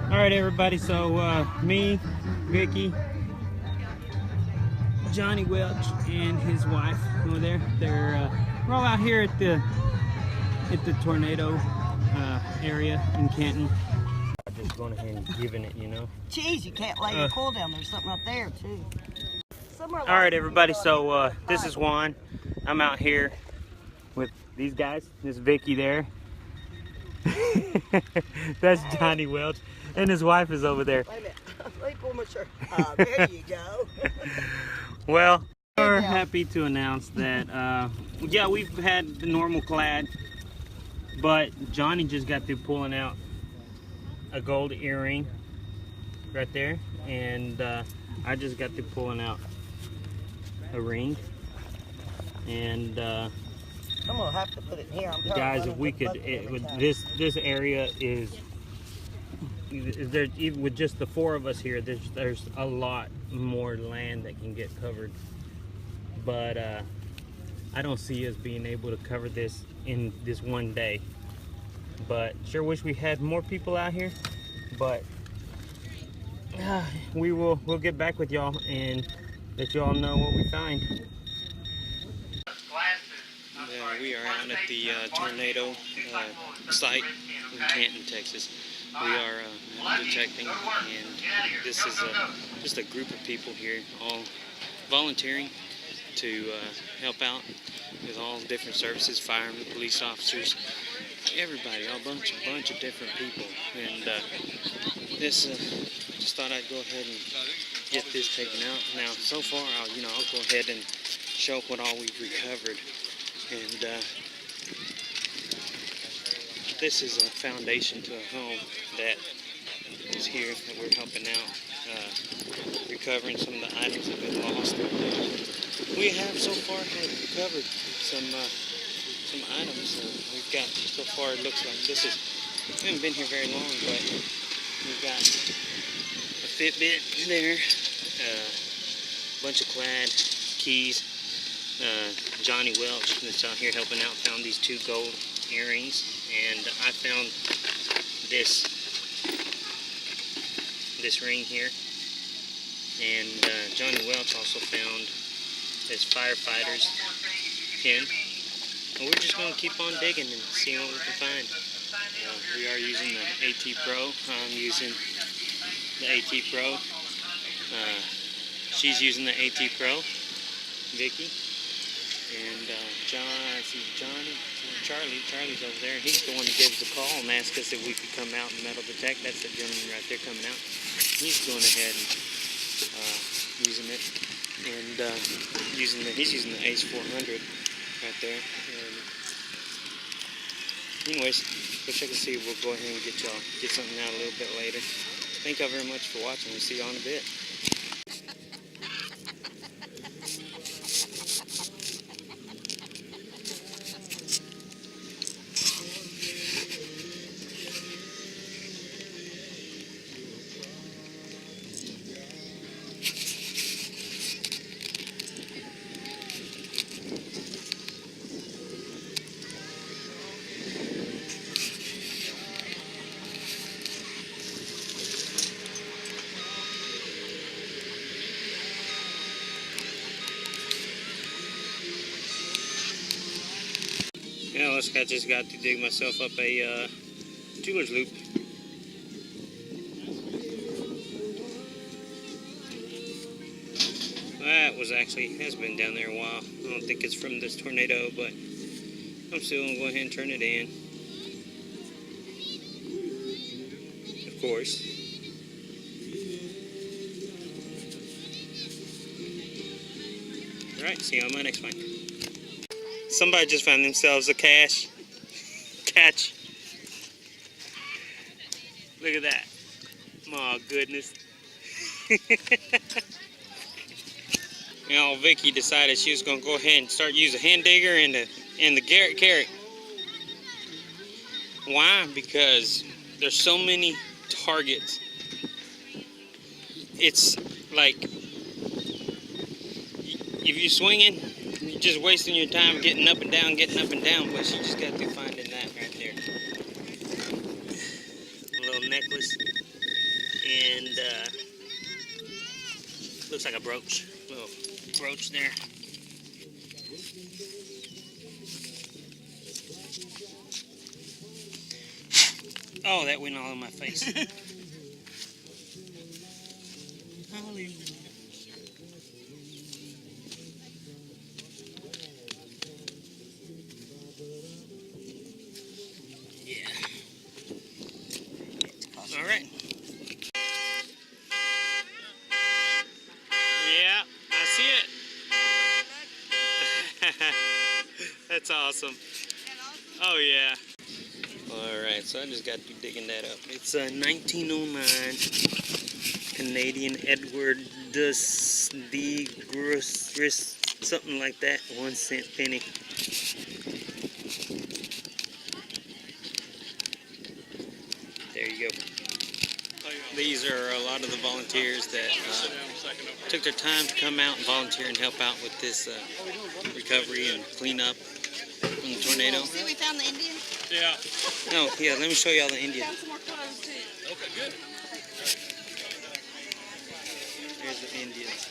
Alright everybody, so me, Vicki, Johnny Welch, and his wife over there, we're all out here at the tornado area in Canton. Just going ahead and giving it, you know. Jeez, you can't lay your pole down. There's something up there too. Alright everybody, so this is Juan. I'm out here with these guys. This is Vicki there. That's Johnny Welch. And his wife is over there. Wait a minute. Let me pull my shirt. There you go. Well, we're happy to announce that, yeah, we've had the normal clad, but Johnny just got through pulling out a gold earring right there, and I just got through pulling out a ring. And I'm gonna have to put it here. guys, if we could, this area is there, even with just the four of us here, there's a lot more land that can get covered, but I don't see us being able to cover this in this one day. But sure wish we had more people out here, but we'll get back with y'all and let y'all know what we find. Yeah, we are out at the tornado site in Canton, Texas. We are detecting, and this is just a group of people here, all volunteering to help out with all different services, firemen, police officers, everybody, a bunch of different people. And this, just thought I'd go ahead and get this taken out. Now, so far, I'll go ahead and show what all we've recovered. And this is a foundation to a home that is here that we're helping out, recovering some of the items that have been lost. We have so far had recovered some items. We've got, so far it looks like this is, we haven't been here very long, but we've got a Fitbit there, a bunch of clad, keys. Johnny Welch, that's out here helping out, found these 2 gold earrings, and I found this ring here, and Johnny Welch also found this firefighter's pin, and we're just going to keep on digging and seeing what we can find. We are using the AT Pro. I'm using the AT Pro. She's using the AT Pro, Vicki. And Charlie's over there. He's the one who gives the call and asked us if we could come out and metal detect. That's the gentleman right there coming out. He's going ahead and using it, and he's using the Ace 400 right there. And anyways, go check and see. We'll go ahead and get something out a little bit later. Thank y'all very much for watching. We'll see y'all in a bit. Yeah, I just got to dig myself up a jeweler's loop. That has been down there a while. I don't think it's from this tornado, but I'm still going to go ahead and turn it in. Of course. Alright, see you on my next find. Somebody just found themselves a catch. Look at that. Oh, goodness. Vicki decided she was going to go ahead and start using a hand digger and the Garrett carrot. Why? Because there's so many targets. It's like, if you're swinging, you're just wasting your time getting up and down, but she just got through finding that right there. A little necklace. like a brooch, little brooch there. Oh, that went all in my face. Hallelujah. Yeah. All right. Yeah, I see it. That's awesome. Oh yeah. All right, so I just got through digging that up. It's a 1909 Canadian Edward de Gris, something like that, 1 cent penny. There you go. These are a lot of the volunteers that took their time to come out and volunteer and help out with this recovery and cleanup from the tornado. See, we found the Indians. Yeah. Oh, yeah, let me show y'all the Indian. Found some more clothes too. Okay, good. Here's the Indians.